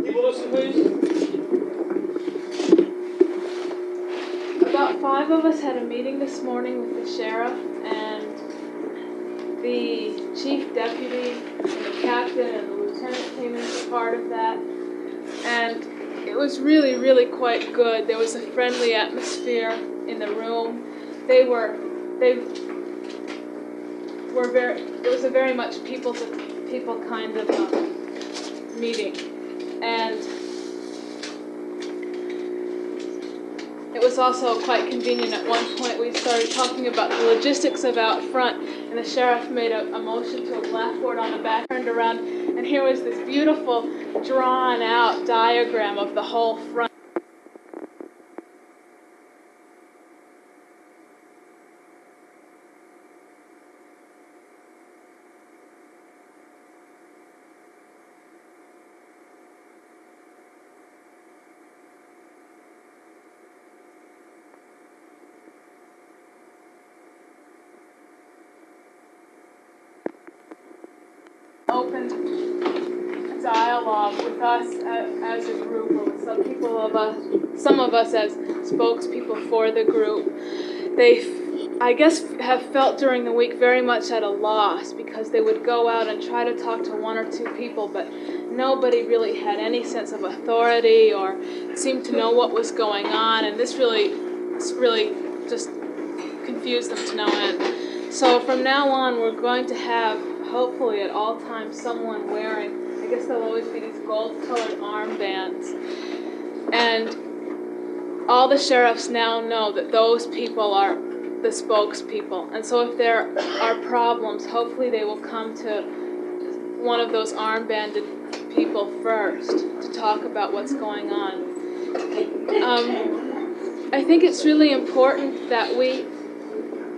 People listen, please. About 5 of us had a meeting this morning with the sheriff, and the chief deputy and the captain and the lieutenant came in for part of that. And it was really, really quite good. There was a friendly atmosphere in the room. It was a very much people to people kind of meeting. And it was also quite convenient. At one point we started talking about the logistics of out front, and the sheriff made a motion to a blackboard on the back, turned around, and here was this beautiful drawn out diagram of the whole front. Open dialogue with us as a group, or with some of us as spokespeople for the group. They, I guess, have felt during the week very much at a loss, because they would go out and try to talk to 1 or 2 people, but nobody really had any sense of authority or seemed to know what was going on, and this really just confused them to no end. So from now on, we're going to have, hopefully at all times, someone wearing, I guess there'll always be these gold-colored armbands. And all the sheriffs now know that those people are the spokespeople. And so if there are problems, hopefully they will come to one of those armbanded people first to talk about what's going on. I think it's really important that we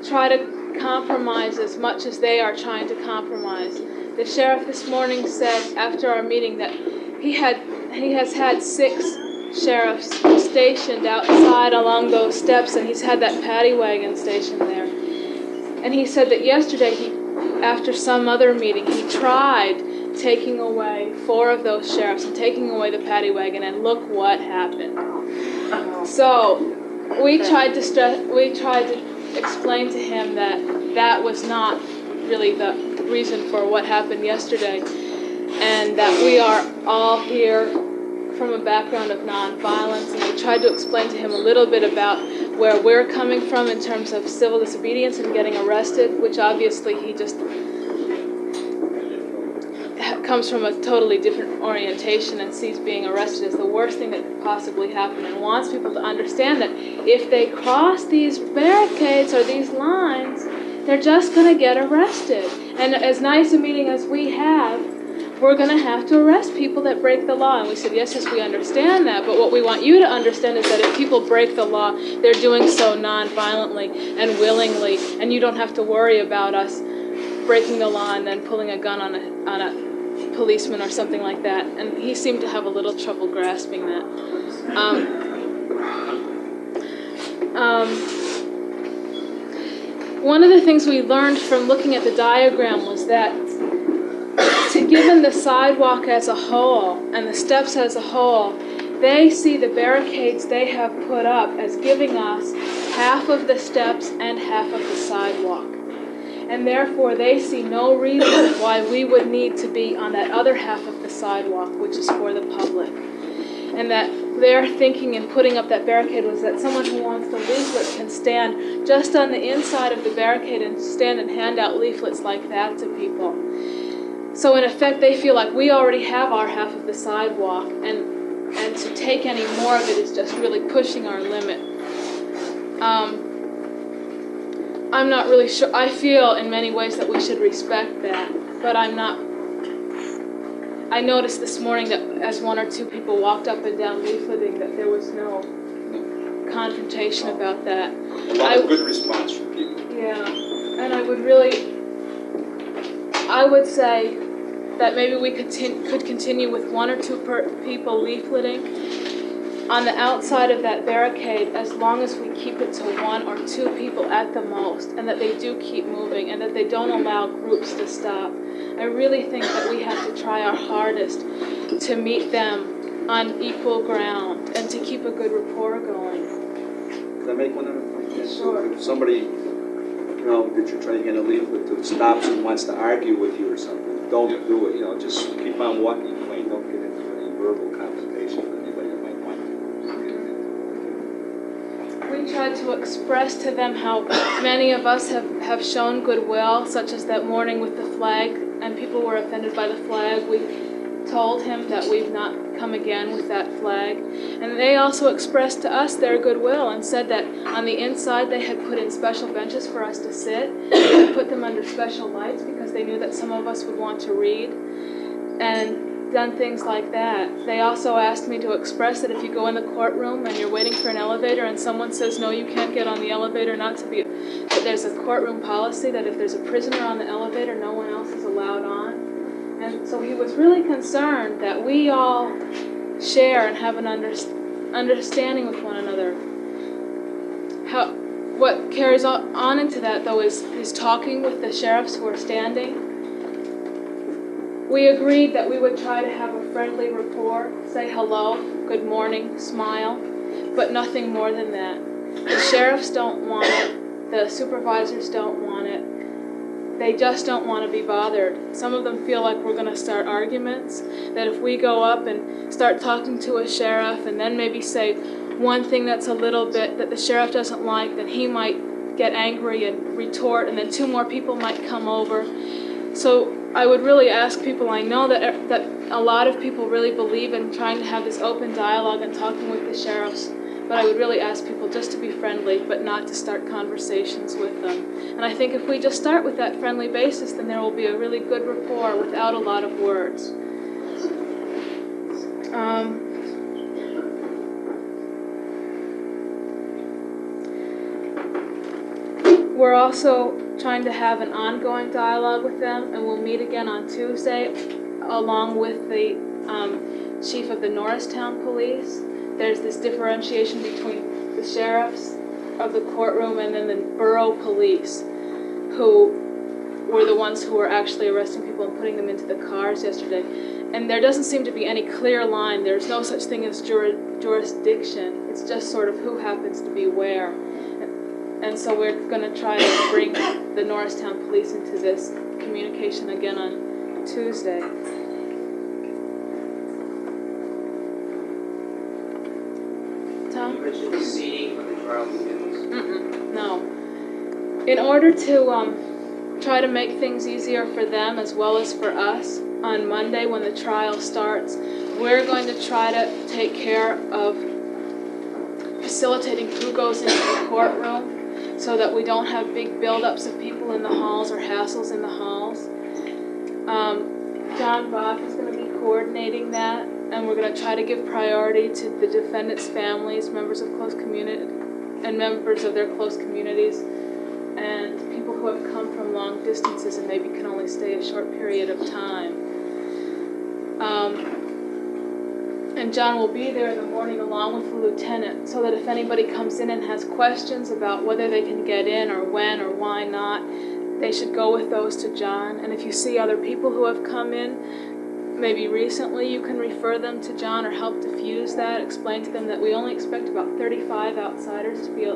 try to compromise as much as they are trying to compromise. The sheriff this morning said after our meeting that he has had 6 sheriffs stationed outside along those steps, and he's had that paddy wagon stationed there. And he said that yesterday, after some other meeting, he tried taking away 4 of those sheriffs and taking away the paddy wagon, and look what happened. So we tried to explain to him that was not really the reason for what happened yesterday, and that we are all here from a background of nonviolence, and we tried to explain to him a little bit about where we're coming from in terms of civil disobedience and getting arrested, which obviously he just comes from a totally different orientation and sees being arrested as the worst thing that could possibly happen, and wants people to understand that if they cross these barricades or these lines, they're just going to get arrested. And as nice a meeting as we have, we're going to have to arrest people that break the law. And we said, yes, we understand that, but what we want you to understand is that if people break the law, they're doing so non-violently and willingly, and you don't have to worry about us breaking the law and then pulling a gun on a policeman or something like that. And he seemed to have a little trouble grasping that. One of the things we learned from looking at the diagram was that given the sidewalk as a whole and the steps as a whole, they see the barricades they have put up as giving us half of the steps and half of the sidewalk. And therefore they see no reason why we would need to be on that other half of the sidewalk, which is for the public. And that their thinking in putting up that barricade was that someone who wants the leaflet can stand just on the inside of the barricade and stand and hand out leaflets like that to people. So in effect, they feel like we already have our half of the sidewalk, and to take any more of it is just really pushing our limit. I'm not really sure. I feel in many ways that we should respect that, but I'm not. I noticed this morning that as 1 or 2 people walked up and down leafleting, that there was no confrontation about that. A lot of good response from people. Yeah, and I would say that maybe we could continue with 1 or 2 people leafleting on the outside of that barricade, as long as we keep it to 1 or 2 people at the most, and that they do keep moving, and that they don't allow groups to stop. I really think that we have to try our hardest to meet them on equal ground and to keep a good rapport going. Can I make one other point? Yes. Sure. If somebody, that you're trying to get a lead with, who stops and wants to argue with you or something, don't do it. Just keep on walking your way. Don't get into any verbal confrontation with anybody that might want to. We tried to express to them how many of us have shown goodwill, such as that morning with the flag, and people were offended by the flag. We told him that we've not come again with that flag. And they also expressed to us their goodwill and said that on the inside they had put in special benches for us to sit. They put them under special lights because they knew that some of us would want to read, and done things like that. They also asked me to express that if you go in the courtroom and you're waiting for an elevator and someone says, no, you can't get on the elevator, that there's a courtroom policy that if there's a prisoner on the elevator, no one else is allowed on. And so he was really concerned that we all share and have an understanding with one another. What carries on into that, though, is he's talking with the sheriffs who are standing. We agreed that we would try to have a friendly rapport, say hello, good morning, smile, but nothing more than that. The sheriffs don't want it. The supervisors don't want it. They just don't want to be bothered. Some of them feel like we're going to start arguments, that if we go up and start talking to a sheriff and then maybe say one thing that's a little bit that the sheriff doesn't like, then he might get angry and retort, and then two more people might come over. So I would really ask people, I know that a lot of people really believe in trying to have this open dialogue and talking with the sheriffs, but I would really ask people just to be friendly, but not to start conversations with them. And I think if we just start with that friendly basis, then there will be a really good rapport without a lot of words. We're also trying to have an ongoing dialogue with them, and we'll meet again on Tuesday, along with the chief of the Norristown police. There's this differentiation between the sheriffs of the courtroom and then the borough police, who were the ones who were actually arresting people and putting them into the cars yesterday. And there doesn't seem to be any clear line. There's no such thing as jurisdiction. It's just sort of who happens to be where. And so we're going to try to bring the Norristown police into this communication again on Tuesday. Tom? You mentioned the seating when the trial begins. No. In order to try to make things easier for them as well as for us, on Monday when the trial starts, we're going to try to take care of facilitating who goes into the courtroom, so that we don't have big buildups of people in the halls or hassles in the halls. John Bach is going to be coordinating that, and we're going to try to give priority to the defendants' families, members of close community, and members of their close communities, and people who have come from long distances and maybe can only stay a short period of time. And John will be there in the morning along with the lieutenant, so that if anybody comes in and has questions about whether they can get in or when or why not, they should go with those to John. And if you see other people who have come in, maybe recently, you can refer them to John or help diffuse that, explain to them that we only expect about 35 outsiders to be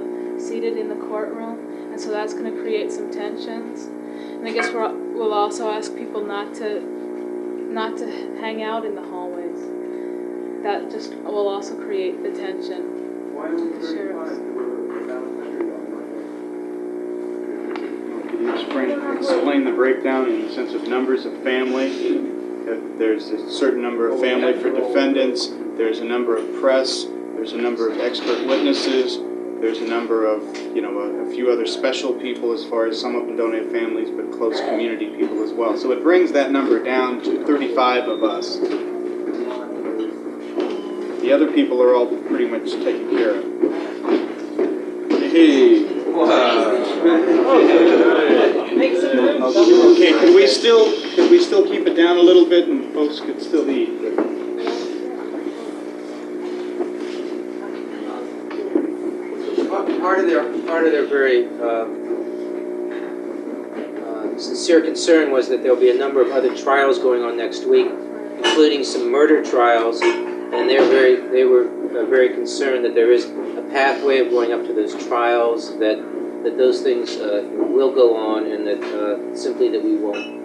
seated in the courtroom, and so that's going to create some tensions. And I guess we'll also ask people not to hang out in the hallways. That just will also create the tension. Why only 35? Can you explain the breakdown in the sense of numbers of family? There's a certain number of family for defendants, there's a number of press, there's a number of expert witnesses, there's a number of, a few other special people as far as some of them don't have families, but close community people as well. So it brings that number down to 35 of us. The other people are all pretty much taken care of. Hey. Wow. Okay, could we still keep it down a little bit and folks could still eat? Part of their very sincere concern was that there'll be a number of other trials going on next week, including some murder trials. And And they were very concerned that there is a pathway of going up to those trials, that those things will go on, and that simply that we won't,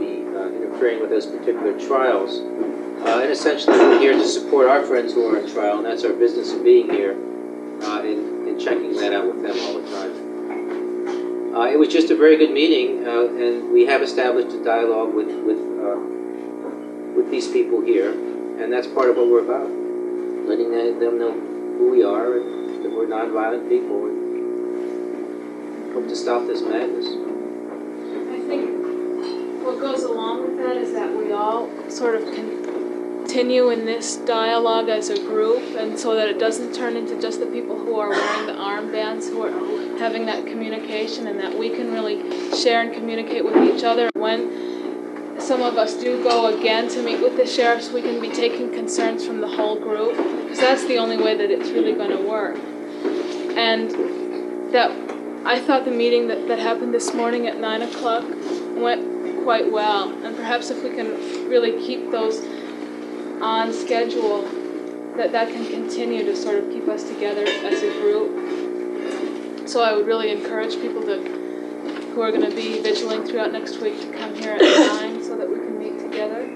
be interfering with those particular trials. And essentially, we're here to support our friends who are in trial, and that's our business of being here, and checking that out with them all the time. It was just a very good meeting, and we have established a dialogue with these people here, and that's part of what we're about, letting them know who we are, and that we're nonviolent people, and hope to stop this madness. I think what goes along with that is that we all sort of continue in this dialogue as a group, and so that it doesn't turn into just the people who are wearing the armbands who are having that communication, and that we can really share and communicate with each other. When some of us do go again to meet with the sheriffs, we can be taking concerns from the whole group, because that's the only way that it's really going to work. And that I thought the meeting that happened this morning at 9 o'clock went quite well, and perhaps if we can really keep those on schedule, that can continue to sort of keep us together as a group. So I would really encourage people who are going to be vigiling throughout next week to come here at 9 so that we can meet together.